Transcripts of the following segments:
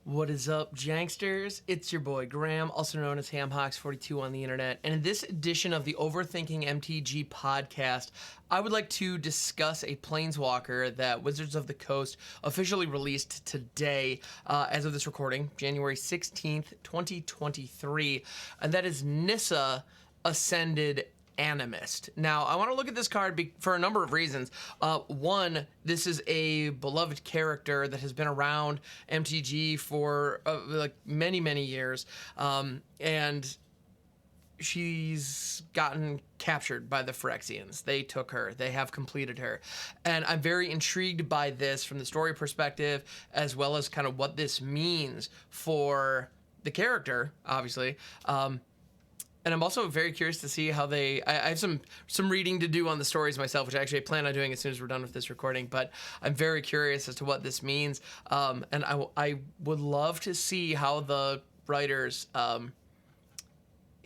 What is up, Janksters? It's your boy Graham, also known as HamHawks42 on the internet. And in this edition of the Overthinking MTG podcast, I would like to discuss a planeswalker that Wizards of the Coast officially released today, as of this recording, January 16th, 2023. And that is Nissa, Ascended Animist. Now, I want to look at this card for a number of reasons. One, this is a beloved character that has been around MTG for like many years, and she's gotten captured by the Phyrexians. They took her. They have completed her. And I'm very intrigued by this from the story perspective, as well as kind of what this means for the character, obviously. And I'm also very curious to see how I have some reading to do on the stories myself, which I actually plan on doing as soon as we're done with this recording. But I'm very curious as to what this means. And I would love to see how the writers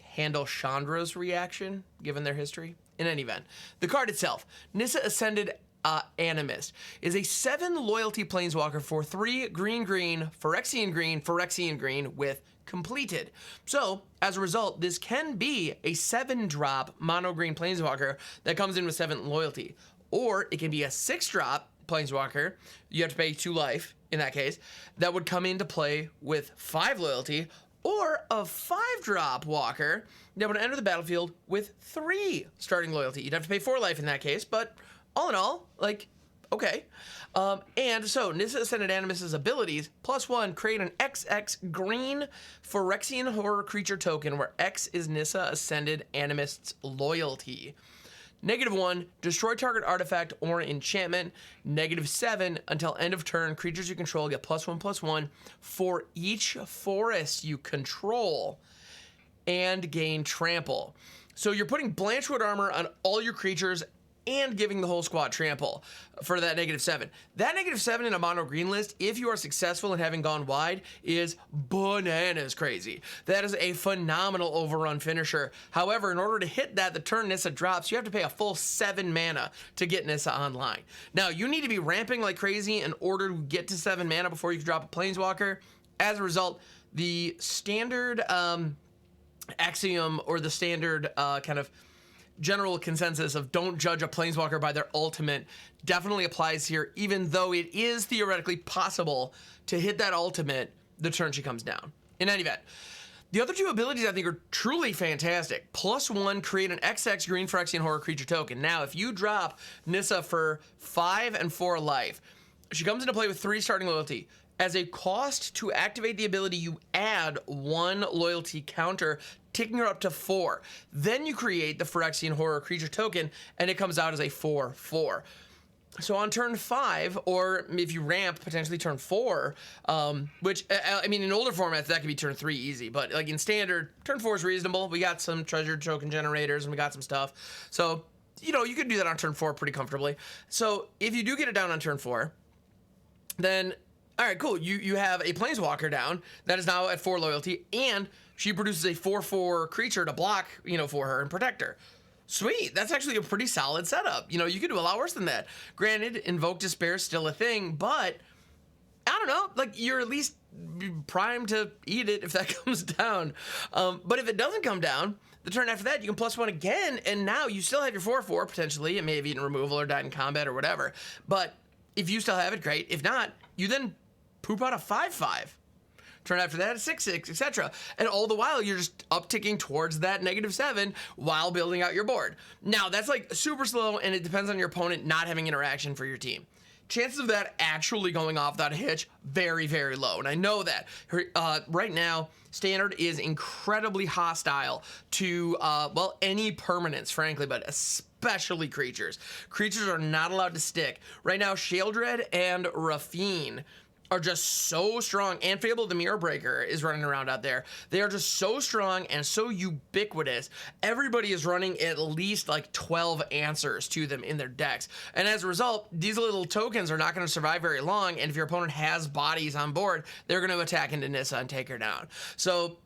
handle Chandra's reaction, given their history. In any event, the card itself, Nissa Ascended Animist, is a 7 loyalty planeswalker for 3 green, Phyrexian green with Compleated. So, as a result, this can be a 7-drop mono green planeswalker that comes in with 7 loyalty. Or it can be a 6-drop planeswalker, you have to pay 2 life in that case, that would come into play with 5 loyalty, or a 5-drop walker that would enter the battlefield with 3 starting loyalty. You'd have to pay 4 life in that case, but all in all, like, okay. And so, Nissa Ascended Animist's abilities, +1, create an XX green Phyrexian horror creature token where X is Nissa Ascended Animist's loyalty. -1, destroy target artifact or enchantment. -7, until end of turn, creatures you control get +1/+1 for each forest you control and gain trample. So you're putting Blanchwood armor on all your creatures and giving the whole squad trample for that -7. That -7 in a mono green list, if you are successful in having gone wide, is bananas crazy. That is a phenomenal overrun finisher. However, in order to hit that, the turn Nissa drops, you have to pay a full 7 mana to get Nissa online. Now, you need to be ramping like crazy in order to get to 7 mana before you can drop a planeswalker. As a result, the standard axiom, or the standard kind of general consensus of don't judge a planeswalker by their ultimate definitely applies here, even though it is theoretically possible to hit that ultimate the turn she comes down. In any event, the other 2 abilities I think are truly fantastic. +1, create an XX green Phyrexian horror creature token. Now, if you drop Nissa for 5 and 4 life, she comes into play with 3 starting loyalty. As a cost to activate the ability, you add 1 loyalty counter, taking her up to 4. Then you create the Phyrexian horror creature token, and it comes out as a 4/4. So on turn 5, or if you ramp, potentially turn 4, which, I mean, in older formats, that could be turn 3 easy, but like in standard, turn 4 is reasonable. We got some treasure token generators, and we got some stuff. So, you know, you could do that on turn 4 pretty comfortably. So if you do get it down on turn 4, then all right, cool. You have a planeswalker down that is now at 4 loyalty, and she produces a 4/4 creature to block, for her and protect her. Sweet. That's actually a pretty solid setup. You could do a lot worse than that. Granted, Invoke Despair is still a thing, but I don't know. Like, you're at least primed to eat it if that comes down. But if it doesn't come down, the turn after that, you can +1 again, and now you still have your 4/4 potentially. It may have eaten removal or died in combat or whatever. But if you still have it, great. If not, you then poop out a 5/5. Turn after that, a 6/6, etc. And all the while, you're just upticking towards that -7 while building out your board. Now, that's like super slow, and it depends on your opponent not having interaction for your team. Chances of that actually going off without a hitch, very, very low. And I know that. Right now, Standard is incredibly hostile to, any permanents, frankly, but especially creatures. Creatures are not allowed to stick. Right now, Sheoldred and Rafine are just so strong, and Fable the Mirror Breaker is running around out there. They are just so strong and so ubiquitous. Everybody is running at least like 12 answers to them in their decks. And as a result, these little tokens are not going to survive very long, and if your opponent has bodies on board, they're going to attack into Nissa and take her down. So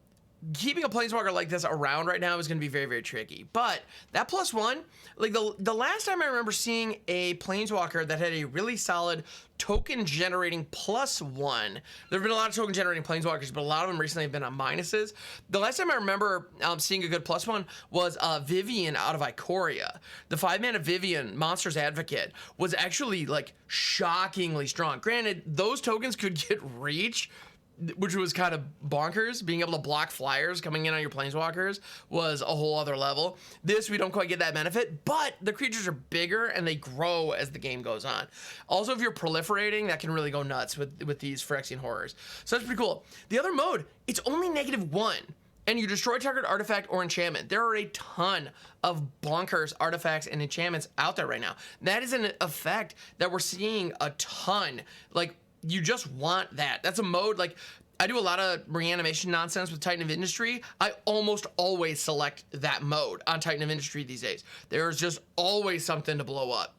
keeping a planeswalker like this around right now is going to be very, very tricky. But that +1, like the last time I remember seeing a planeswalker that had a really solid token generating +1, there have been a lot of token generating planeswalkers, but a lot of them recently have been on minuses. The last time I remember seeing a good +1 was Vivian out of Ikoria. The 5-mana Vivian, Monster's Advocate, was actually like shockingly strong. Granted, those tokens could get reach, which was kind of bonkers. Being able to block flyers coming in on your planeswalkers was a whole other level. This, we don't quite get that benefit, but the creatures are bigger and they grow as the game goes on. Also, if you're proliferating, that can really go nuts with these Phyrexian horrors. So that's pretty cool. The other mode, it's only -1, and you destroy target artifact or enchantment. There are a ton of bonkers artifacts and enchantments out there right now. That is an effect that we're seeing a ton. Like, you just want that. That's a mode, like, I do a lot of reanimation nonsense with Titan of Industry. I almost always select that mode on Titan of Industry these days. There's just always something to blow up.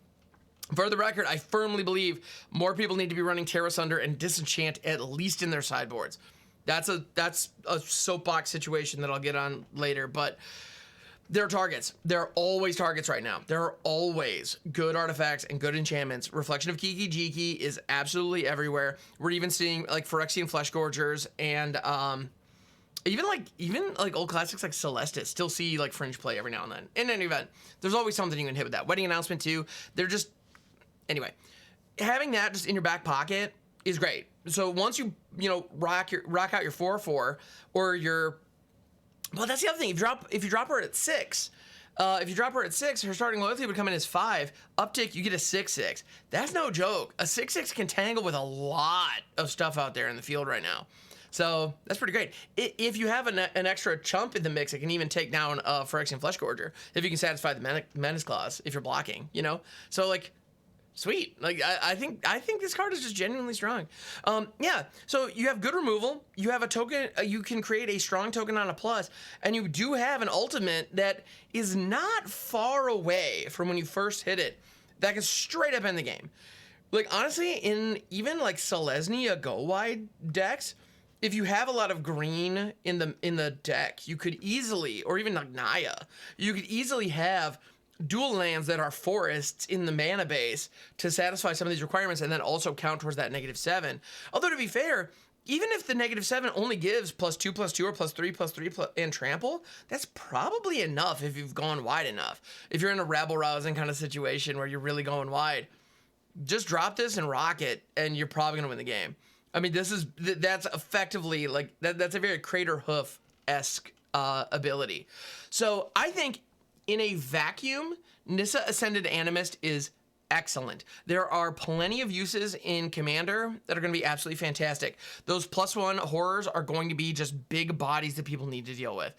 For the record, I firmly believe more people need to be running Terra Sunder and Disenchant at least in their sideboards. That's a soapbox situation that I'll get on later, but there are targets. There are always targets right now. There are always good artifacts and good enchantments. Reflection of Kiki Jiki is absolutely everywhere. We're even seeing like Phyrexian Flesh Gorgers and even like old classics like Celestis still see like fringe play every now and then. In any event, there's always something you can hit with that. Wedding Announcement too. They're just, anyway, having that just in your back pocket is great. So once you rock out your 4/4 or your, well, that's the other thing. If you drop her at 6, her starting loyalty would come in as 5. Uptick, you get a 6/6. That's no joke. A 6/6 can tangle with a lot of stuff out there in the field right now. So that's pretty great. If you have an extra chump in the mix, it can even take down a Phyrexian Flesh Gorger if you can satisfy the Menace Clause if you're blocking, So like, sweet. Like I think this card is just genuinely strong. Yeah. So you have good removal. You have a token. You can create a strong token on a plus, and you do have an ultimate that is not far away from when you first hit it. That can straight up end the game. Like honestly, in even like Selesnya go wide decks, if you have a lot of green in the deck, you could easily, or even like Naya, you could easily have dual lands that are forests in the mana base to satisfy some of these requirements and then also count towards that -7. Although to be fair, even if the -7 only gives +2/+2 or +3/3 and trample, that's probably enough if you've gone wide enough. If you're in a rabble-rousing kind of situation where you're really going wide, just drop this and rock it and you're probably gonna win the game. I mean, that's effectively like, that's a very Crater Hoof-esque ability. So I think in a vacuum, Nissa Ascended Animist is excellent. There are plenty of uses in Commander that are going to be absolutely fantastic. Those +1 horrors are going to be just big bodies that people need to deal with.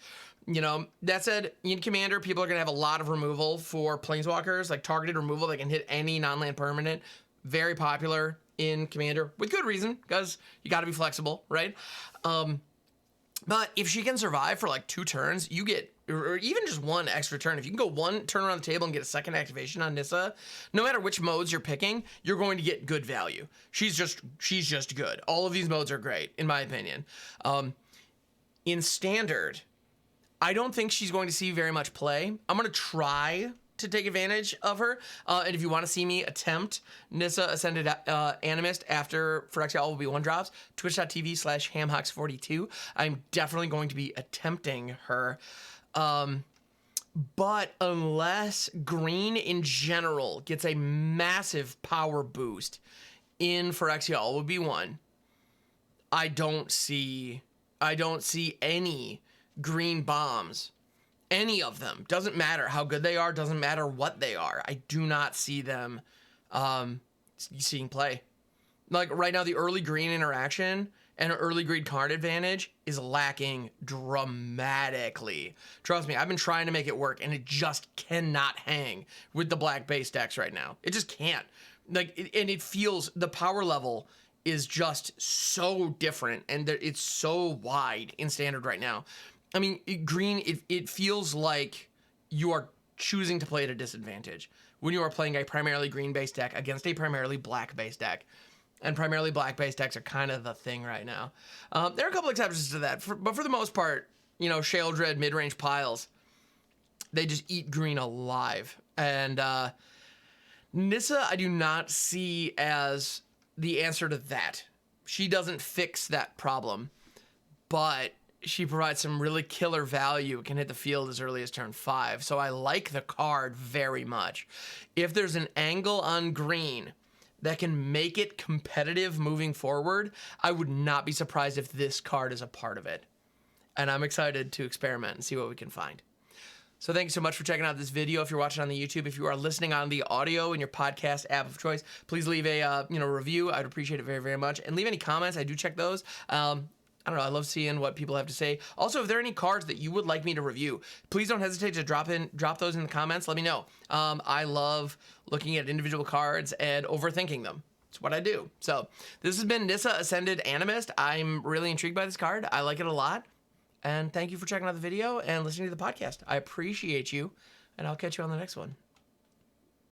That said, in Commander, people are going to have a lot of removal for Planeswalkers, like targeted removal that can hit any non-land permanent. Very popular in Commander, with good reason, because you got to be flexible, right? But if she can survive for like 2 turns, you get, or even just 1 extra turn. If you can go 1 turn around the table and get a second activation on Nissa, no matter which modes you're picking, you're going to get good value. She's just good. All of these modes are great, in my opinion. In Standard, I don't think she's going to see very much play. I'm going to try to take advantage of her. And if you want to see me attempt Nissa Ascended Animist after Phyrexia All Will Be 1 drops, twitch.tv/hamhawks42. I'm definitely going to be attempting her. But unless green in general gets a massive power boost in Phyrexia All Will Be 1, I don't see any green bombs. Any of them. Doesn't matter how good they are, doesn't matter what they are. I do not see them seeing play. Like right now, the early green interaction and early green card advantage is lacking dramatically. Trust me, I've been trying to make it work and it just cannot hang with the black base decks right now. It just can't. And it feels, the power level is just so different and it's so wide in Standard right now. I mean, green, it feels like you are choosing to play at a disadvantage when you are playing a primarily green-based deck against a primarily black-based deck. And primarily black-based decks are kind of the thing right now. There are a couple exceptions to that, but for the most part, Shale Dread mid-range piles. They just eat green alive. And Nissa, I do not see as the answer to that. She doesn't fix that problem, but she provides some really killer value. It can hit the field as early as turn 5. So I like the card very much. If there's an angle on green that can make it competitive moving forward, I would not be surprised if this card is a part of it. And I'm excited to experiment and see what we can find. So thank you so much for checking out this video. If you're watching on the YouTube, if you are listening on the audio in your podcast app of choice, please leave a review. I'd appreciate it very, very much. And leave any comments. I do check those. I don't know. I love seeing what people have to say. Also, if there are any cards that you would like me to review, please don't hesitate to drop those in the comments. Let me know. I love looking at individual cards and overthinking them. It's what I do. So this has been Nissa Ascended Animist. I'm really intrigued by this card. I like it a lot. And thank you for checking out the video and listening to the podcast. I appreciate you, and I'll catch you on the next one.